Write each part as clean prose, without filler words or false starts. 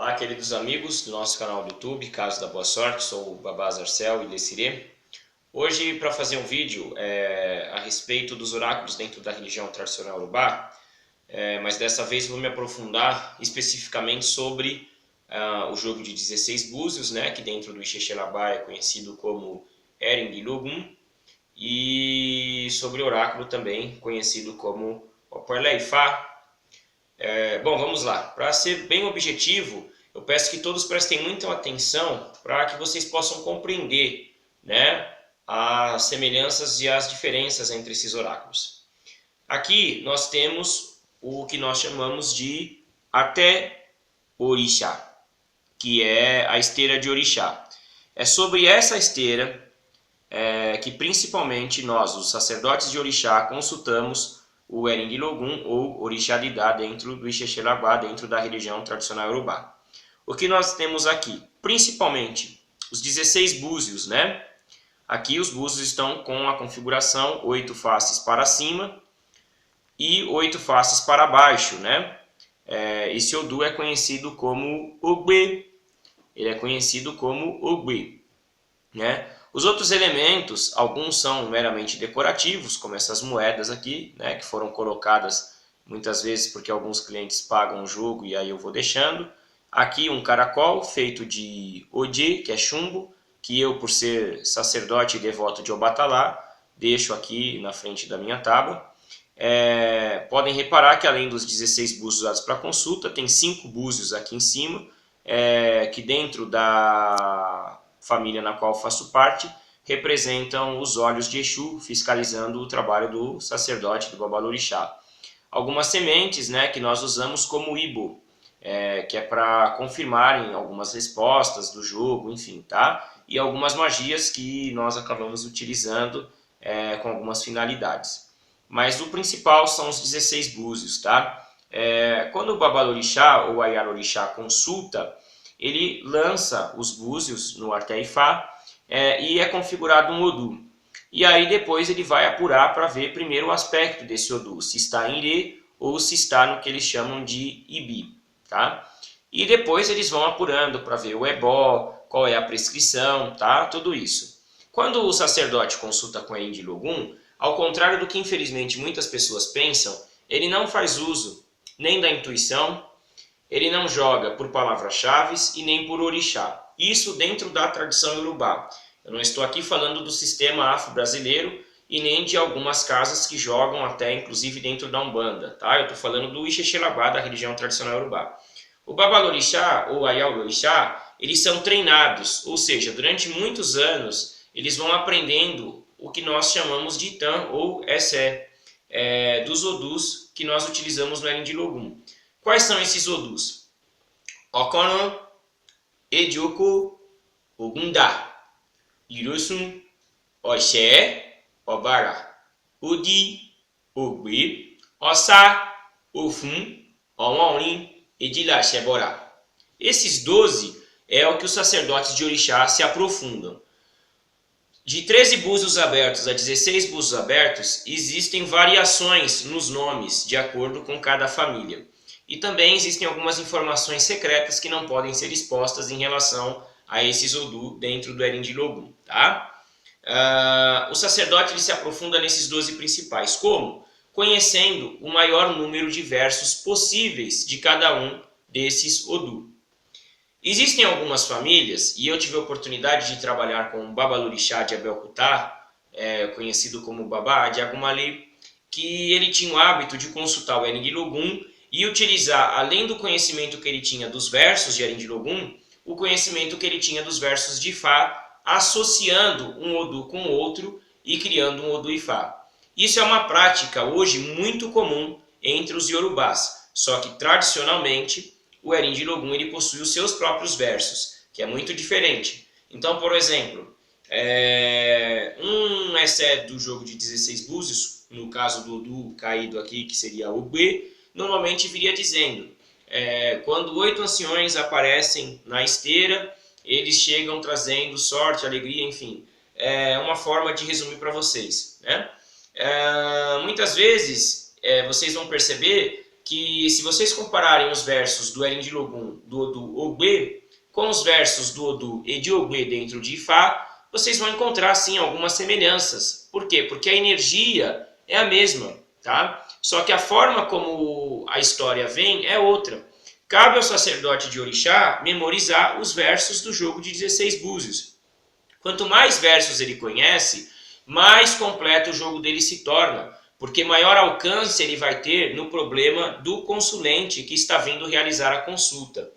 Olá, queridos amigos do nosso canal do YouTube, Casa da Boa Sorte, sou o Babá Zarcel e Desirê. Hoje, para fazer um vídeo a respeito dos oráculos dentro da religião tradicional Urubá, mas dessa vez vou me aprofundar especificamente sobre o jogo de 16 búzios, né, que dentro do Ixexelabá é conhecido como Ering Logum, e sobre o oráculo também conhecido como Oporleifá. Bom, vamos lá. Para ser bem objetivo, eu peço que todos prestem muita atenção para que vocês possam compreender, né, as semelhanças e as diferenças entre esses oráculos. Aqui nós temos o que nós chamamos de Até Orixá, que é a esteira de Orixá. É sobre essa esteira que principalmente nós, os sacerdotes de Orixá, consultamos o Ering Logum ou Orixá Didá dentro do Ixexelabá, dentro da religião tradicional Urubá. O que nós temos aqui? Principalmente os 16 búzios, né? Aqui os búzios estão com a configuração 8 faces para cima e 8 faces para baixo, né? Esse Odu é conhecido como Ogbe. Ele é conhecido como Ogbe, né? Os outros elementos, alguns são meramente decorativos, como essas moedas aqui, né, que foram colocadas muitas vezes porque alguns clientes pagam o jogo e aí eu vou deixando. Aqui um caracol feito de Odi, que é chumbo, que eu, por ser sacerdote e devoto de Obatalá, deixo aqui na frente da minha tábua. Podem reparar que além dos 16 búzios usados para consulta, tem 5 búzios aqui em cima, que dentro da família na qual faço parte, representam os olhos de Exu, fiscalizando o trabalho do sacerdote do Babalorixá. Algumas sementes, né, que nós usamos como Ibo, que é para confirmarem algumas respostas do jogo, enfim, tá? E algumas magias que nós acabamos utilizando com algumas finalidades. Mas o principal são os 16 búzios, tá? Quando o Babalorixá ou Ayarorixá consulta, ele lança os búzios no Arteifá e é configurado um Odu. E aí depois ele vai apurar para ver primeiro o aspecto desse Odu, se está em Ire ou se está no que eles chamam de Ibi. Tá? E depois eles vão apurando para ver o ebó, qual é a prescrição, tá? Tudo isso. Quando o sacerdote consulta com a Ering Logum, ao contrário do que infelizmente muitas pessoas pensam, ele não faz uso nem da intuição, ele não joga por palavras-chave e nem por orixá. Isso dentro da tradição Urubá. Eu não estou aqui falando do sistema afro-brasileiro e nem de algumas casas que jogam até inclusive dentro da Umbanda. Tá? Eu estou falando do Ixexelabá, da religião tradicional Urubá. O Babalorixá ou Ayalorixá, eles são treinados, ou seja, durante muitos anos eles vão aprendendo o que nós chamamos de Itan ou Essé, dos Odus que nós utilizamos no Ering Logum. Quais são esses Odus? Okono, Ejoko, Ogunda, Irosun, Oxé, Obara, Odi, Ogbe, Ossa, Ofun, Owarin, Edila, Shebora. Esses 12 é o que os sacerdotes de Orixá se aprofundam. De 13 búzios abertos a 16 búzios abertos, existem variações nos nomes de acordo com cada família. E também existem algumas informações secretas que não podem ser expostas em relação a esses Odu dentro do Ering Logum. Tá? O sacerdote ele se aprofunda nesses 12 principais. Como? Conhecendo o maior número de versos possíveis de cada um desses Odu. Existem algumas famílias, e eu tive a oportunidade de trabalhar com o Babalorixá de Abelcutá, conhecido como Babá de Agumali, que ele tinha o hábito de consultar o Ering Logum e utilizar, além do conhecimento que ele tinha dos versos de Ering Logum, o conhecimento que ele tinha dos versos de Ifá, associando um Odu com o outro e criando um Odu Ifá. Isso é uma prática hoje muito comum entre os Yorubás, só que tradicionalmente o Ering Logum ele possui os seus próprios versos, que é muito diferente. Então, por exemplo, um Essé do jogo de 16 búzios, no caso do Odu caído aqui, que seria o B, normalmente viria dizendo, quando 8 anciões aparecem na esteira, eles chegam trazendo sorte, alegria, enfim. É uma forma de resumir para vocês. Né? Muitas vezes, vocês vão perceber que se vocês compararem os versos do Erindilogun, do Odu Ogbe, com os versos do Odu e de Ogbe dentro de Ifá, vocês vão encontrar sim algumas semelhanças. Por quê? Porque a energia é a mesma, tá? Só que a forma como a história vem é outra. Cabe ao sacerdote de orixá memorizar os versos do jogo de 16 búzios. Quanto mais versos ele conhece, mais completo o jogo dele se torna, porque maior alcance ele vai ter no problema do consulente que está vindo realizar a consulta.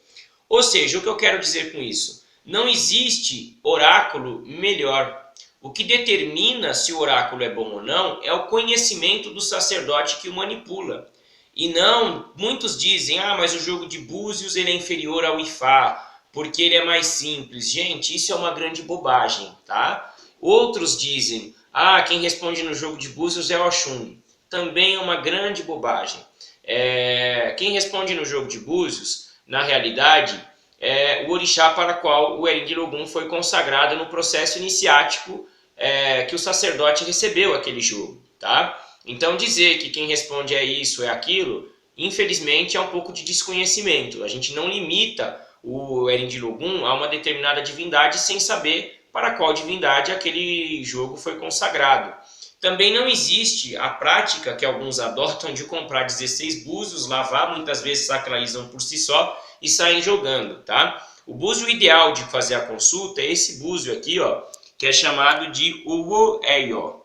Ou seja, o que eu quero dizer com isso? Não existe oráculo melhor. O que determina se o oráculo é bom ou não é o conhecimento do sacerdote que o manipula. E não, muitos dizem, mas o jogo de búzios ele é inferior ao Ifá, porque ele é mais simples. Gente, isso é uma grande bobagem, tá? Outros dizem, quem responde no jogo de búzios é o Oxum. Também é uma grande bobagem. Quem responde no jogo de búzios, na realidade, é o orixá para o qual o Erindilogun foi consagrado no processo iniciático que o sacerdote recebeu aquele jogo, tá? Então dizer que quem responde é isso, é aquilo, infelizmente é um pouco de desconhecimento. A gente não limita o Erindilogun a uma determinada divindade sem saber para qual divindade aquele jogo foi consagrado. Também não existe a prática que alguns adotam de comprar 16 búzios, lavar, muitas vezes sacralizam por si só e saem jogando, tá? O búzio ideal de fazer a consulta é esse búzio aqui, ó, que é chamado de Uwo Eyo,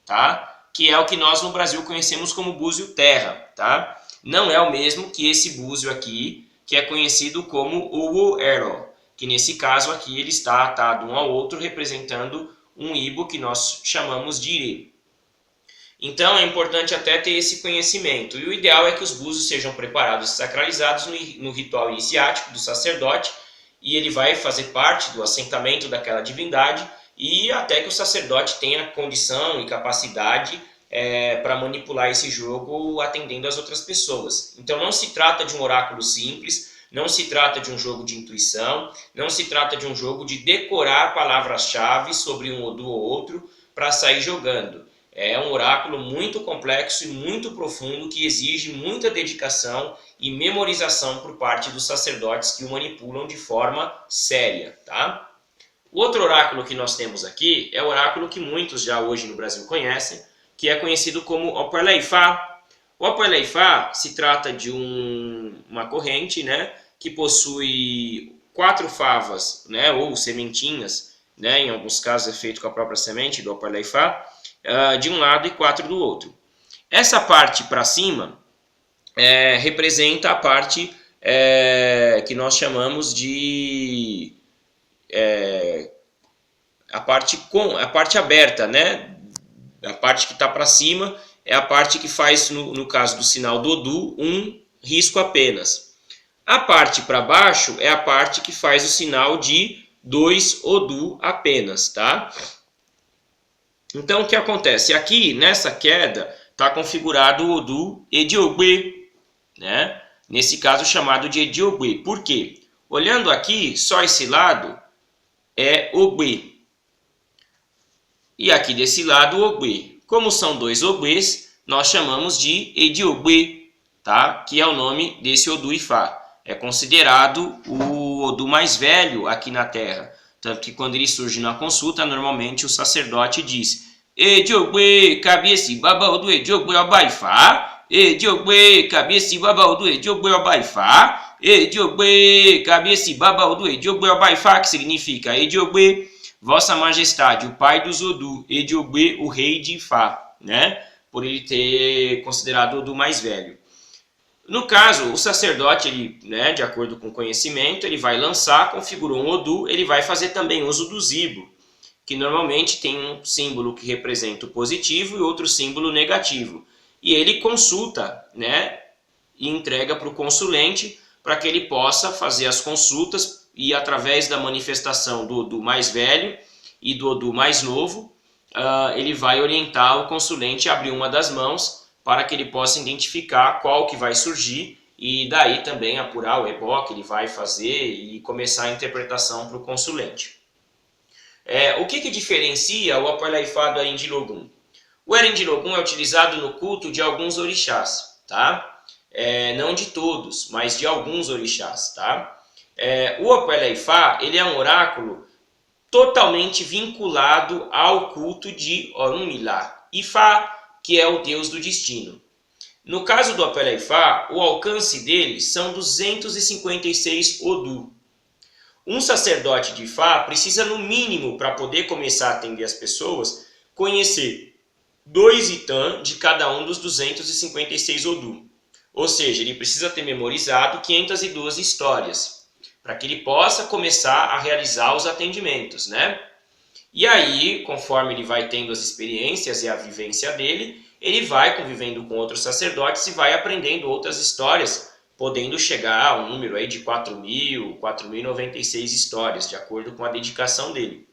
tá? Que é o que nós no Brasil conhecemos como búzio terra, tá? Não é o mesmo que esse búzio aqui, que é conhecido como Uwo Ero, que nesse caso aqui ele está atado um ao outro representando um ibo que nós chamamos de Ire. Então é importante até ter esse conhecimento. E o ideal é que os búzios sejam preparados e sacralizados no ritual iniciático do sacerdote, e ele vai fazer parte do assentamento daquela divindade, e até que o sacerdote tenha condição e capacidade para manipular esse jogo atendendo as outras pessoas. Então não se trata de um oráculo simples, não se trata de um jogo de intuição, não se trata de um jogo de decorar palavras-chave sobre um Odu ou outro para sair jogando. É um oráculo muito complexo e muito profundo que exige muita dedicação e memorização por parte dos sacerdotes que o manipulam de forma séria, tá? O outro oráculo que nós temos aqui é o oráculo que muitos já hoje no Brasil conhecem, que é conhecido como Operleifá. O Operleifá se trata de uma corrente, né, que possui 4 favas, né, ou sementinhas, né, em alguns casos é feito com a própria semente do Operleifá, de um lado e 4 do outro. Essa parte para cima representa a parte que nós chamamos de a parte aberta, né? A parte que está para cima é a parte que faz, no caso do sinal do Odu, um risco apenas. A parte para baixo é a parte que faz o sinal de 2 Odu apenas, tá? Então o que acontece? Aqui nessa queda está configurado o Odu Ediogbe, né? Nesse caso chamado de Ediogbe. Por quê? Olhando aqui, só esse lado é Ogbe. E aqui desse lado o Ogbe. Como são 2 Ogbes, nós chamamos de Ediogbe, tá? Que é o nome desse Odu Ifá. É considerado o Odu mais velho aqui na Terra. Tanto que quando ele surge na consulta, normalmente o sacerdote diz: Ediogbe, cabeça baba Odu Ediogbe Obaifá. Ediogbe, cabeça baba Odu Ediogbe Obaifá. Ediogbe, cabeça baba Odu Ediogbe Obaifá, que significa Ediogbe, Vossa Majestade, o pai dos Odu, Ediogbe, o rei de Ifá, né? Por ele ter considerado o Odu mais velho. No caso, o sacerdote, ele, né, de acordo com o conhecimento, ele vai lançar, configurou um Odu, ele vai fazer também uso do zibo, que normalmente tem um símbolo que representa o positivo e outro símbolo negativo. E ele consulta, né, e entrega para o consulente para que ele possa fazer as consultas e, através da manifestação do Odu mais velho e do Odu mais novo, ele vai orientar o consulente a abrir uma das mãos para que ele possa identificar qual que vai surgir e daí também apurar o ebó que ele vai fazer e começar a interpretação para o consulente. O que diferencia o Operleifá do Erindilogun? O Erindilogun é utilizado no culto de alguns orixás, tá? não de todos, mas de alguns orixás, tá? O Opé-Ifá, ele é um oráculo totalmente vinculado ao culto de Orunmila, Ifá, que é o deus do destino. No caso do Opé-Ifá, o alcance dele são 256 Odu. Um sacerdote de Ifá precisa, no mínimo, para poder começar a atender as pessoas, conhecer 2 Itã de cada um dos 256 Odu. Ou seja, ele precisa ter memorizado 512 histórias, para que ele possa começar a realizar os atendimentos, né? E aí, conforme ele vai tendo as experiências e a vivência dele, ele vai convivendo com outros sacerdotes e vai aprendendo outras histórias, podendo chegar a um número aí de 4.096 histórias, de acordo com a dedicação dele.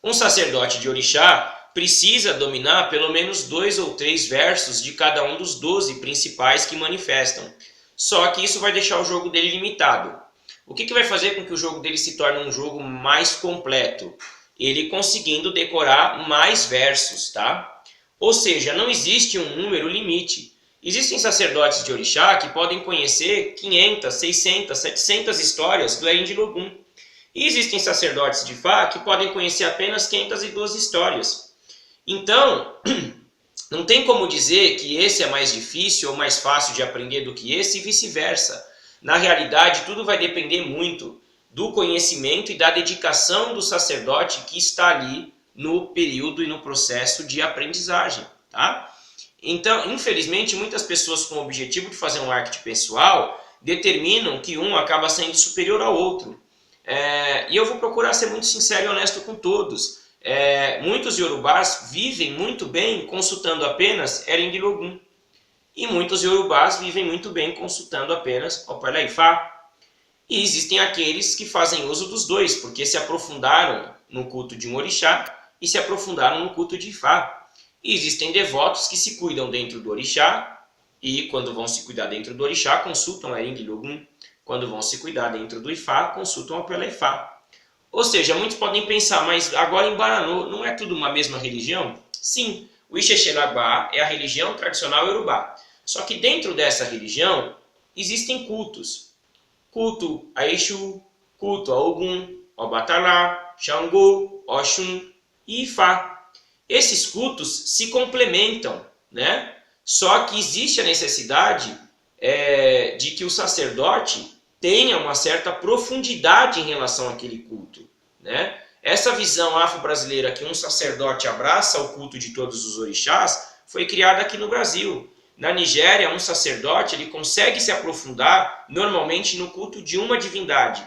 Um sacerdote de orixá precisa dominar pelo menos 2 ou 3 versos de cada um dos 12 principais que manifestam. Só que isso vai deixar o jogo dele limitado. O que vai fazer com que o jogo dele se torne um jogo mais completo? Ele conseguindo decorar mais versos, tá? Ou seja, não existe um número limite. Existem sacerdotes de orixá que podem conhecer 500, 600, 700 histórias do Erin de Logum. E existem sacerdotes de Ifá que podem conhecer apenas 512 histórias. Então, não tem como dizer que esse é mais difícil ou mais fácil de aprender do que esse e vice-versa. Na realidade, tudo vai depender muito do conhecimento e da dedicação do sacerdote que está ali no período e no processo de aprendizagem, tá? Então, infelizmente, muitas pessoas com o objetivo de fazer um marketing pessoal determinam que um acaba sendo superior ao outro. E eu vou procurar ser muito sincero e honesto com todos. Muitos iorubás vivem muito bem consultando apenas Erin de Logum. E muitos iorubás vivem muito bem consultando apenas Opé-Ifá. E existem aqueles que fazem uso dos dois, porque se aprofundaram no culto de um orixá e se aprofundaram no culto de Ifá. E existem devotos que se cuidam dentro do orixá e, quando vão se cuidar dentro do orixá, consultam Erin de Logum. Quando vão se cuidar dentro do Ifá, consultam Opé-Ifá. Ou seja, muitos podem pensar, mas agora em Baranô não é tudo uma mesma religião? Sim, o Ixexelabá é a religião tradicional iorubá. Só que dentro dessa religião existem cultos. Culto a Exu, culto a Ogum, Obatalá, Xangô, Oxum e Ifá. Esses cultos se complementam, né? Só que existe a necessidade de que o sacerdote tenha uma certa profundidade em relação àquele culto, né? Essa visão afro-brasileira que um sacerdote abraça o culto de todos os orixás foi criada aqui no Brasil. Na Nigéria, um sacerdote ele consegue se aprofundar normalmente no culto de uma divindade,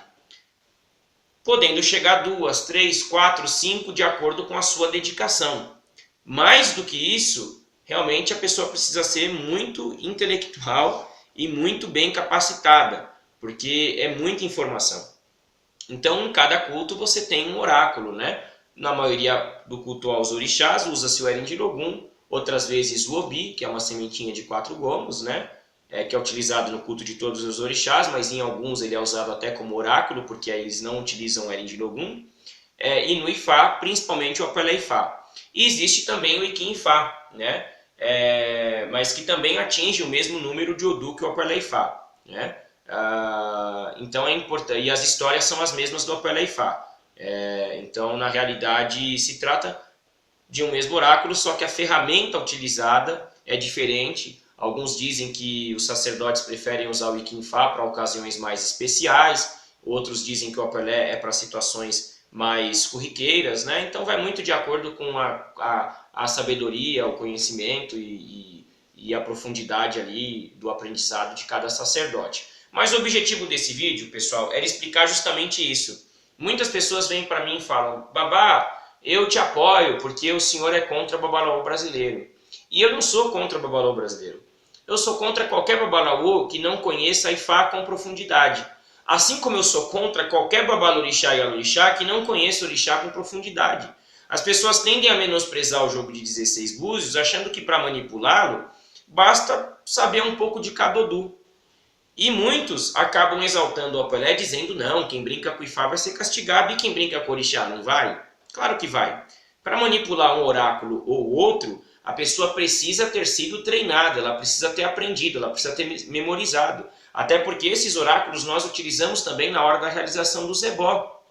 podendo chegar a 2, 3, 4, 5 de acordo com a sua dedicação. Mais do que isso, realmente a pessoa precisa ser muito intelectual e muito bem capacitada, porque é muita informação. Então, em cada culto você tem um oráculo, né? Na maioria do culto aos orixás, usa-se o Erin de Logum, outras vezes o Obi, que é uma sementinha de 4 gomos, né? Que é utilizado no culto de todos os orixás, mas em alguns ele é usado até como oráculo, porque aí eles não utilizam o Erin de Logum. E no Ifá, principalmente o Opé-Ifá. E existe também o Ikin-Ifá, né? Mas que também atinge o mesmo número de Odu que o Opé-Ifá, né? Então é importante, e as histórias são as mesmas do Opé-Ifá. Então, na realidade, se trata de um mesmo oráculo, só que a ferramenta utilizada é diferente. Alguns dizem que os sacerdotes preferem usar o Ikin-Ifá para ocasiões mais especiais, outros dizem que o Opé é para situações mais corriqueiras, né? Então vai muito de acordo com a sabedoria, o conhecimento e a profundidade ali do aprendizado de cada sacerdote. Mas o objetivo desse vídeo, pessoal, era explicar justamente isso. Muitas pessoas vêm para mim e falam: Babá, eu te apoio porque o senhor é contra o babalaô brasileiro. E eu não sou contra o babalaô brasileiro. Eu sou contra qualquer babalaô que não conheça a Ifá com profundidade. Assim como eu sou contra qualquer babalorixá e alorixá que não conheça o orixá com profundidade. As pessoas tendem a menosprezar o jogo de 16 búzios, achando que para manipulá-lo basta saber um pouco de cada Odu. E muitos acabam exaltando o Opé, dizendo: não, quem brinca com Ifá vai ser castigado e quem brinca com orixá não vai? Claro que vai. Para manipular um oráculo ou outro, a pessoa precisa ter sido treinada, ela precisa ter aprendido, ela precisa ter memorizado. Até porque esses oráculos nós utilizamos também na hora da realização do Ebó,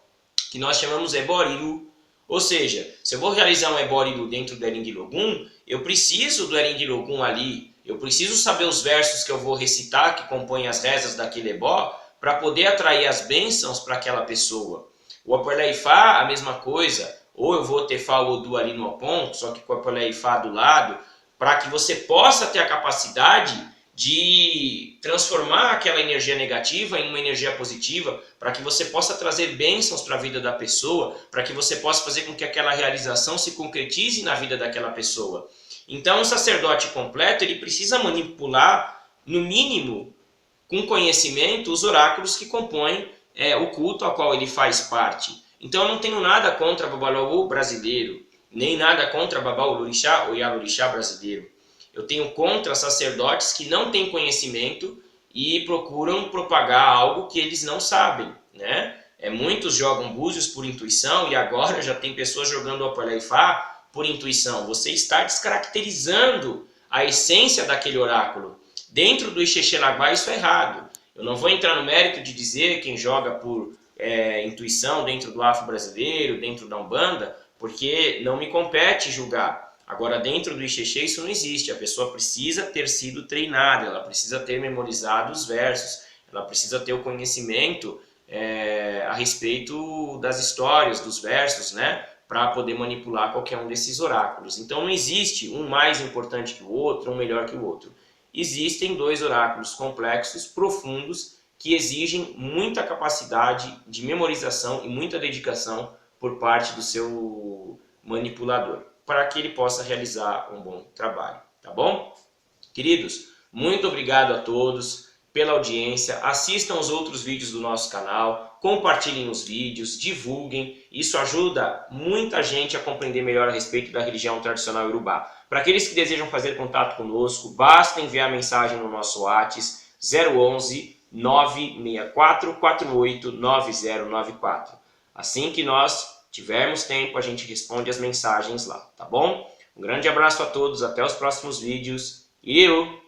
que nós chamamos Eboriru. Ou seja, se eu vou realizar um Eboriru dentro do Eringuilogum, eu preciso do Eringuilogum ali, eu preciso saber os versos que eu vou recitar, que compõem as rezas daquele Ebó, para poder atrair as bênçãos para aquela pessoa. O Aporleifá, a mesma coisa, ou eu vou ter Fá ou Odu ali no Opon, só que com o Aporleifá do lado, para que você possa ter a capacidade de transformar aquela energia negativa em uma energia positiva, para que você possa trazer bênçãos para a vida da pessoa, para que você possa fazer com que aquela realização se concretize na vida daquela pessoa. Então, o sacerdote completo, ele precisa manipular, no mínimo, com conhecimento, os oráculos que compõem o culto ao qual ele faz parte. Então, eu não tenho nada contra Babalaú brasileiro, nem nada contra Babaulorixá ou Yalorixá brasileiro. Eu tenho contra sacerdotes que não têm conhecimento e procuram propagar algo que eles não sabem, né? Muitos jogam búzios por intuição e agora já tem pessoas jogando o Aporleifá por intuição. Você está descaracterizando a essência daquele oráculo. Dentro do Ixexelaguá isso é errado. Eu não vou entrar no mérito de dizer quem joga por intuição dentro do Afro brasileiro, dentro da Umbanda, porque não me compete julgar. Agora, dentro do Ixexê isso não existe. A pessoa precisa ter sido treinada, ela precisa ter memorizado os versos, ela precisa ter o conhecimento a respeito das histórias, dos versos, né? Para poder manipular qualquer um desses oráculos. Então, não existe um mais importante que o outro, um melhor que o outro. Existem dois oráculos complexos, profundos, que exigem muita capacidade de memorização e muita dedicação por parte do seu manipulador, para que ele possa realizar um bom trabalho, tá bom? Queridos, muito obrigado a todos pela audiência, assistam os outros vídeos do nosso canal, compartilhem os vídeos, divulguem, isso ajuda muita gente a compreender melhor a respeito da religião tradicional iorubá. Para aqueles que desejam fazer contato conosco, basta enviar mensagem no nosso WhatsApp 011 964 48 9094. Assim que nós tivermos tempo, a gente responde as mensagens lá, tá bom? Um grande abraço a todos, até os próximos vídeos. Ireu!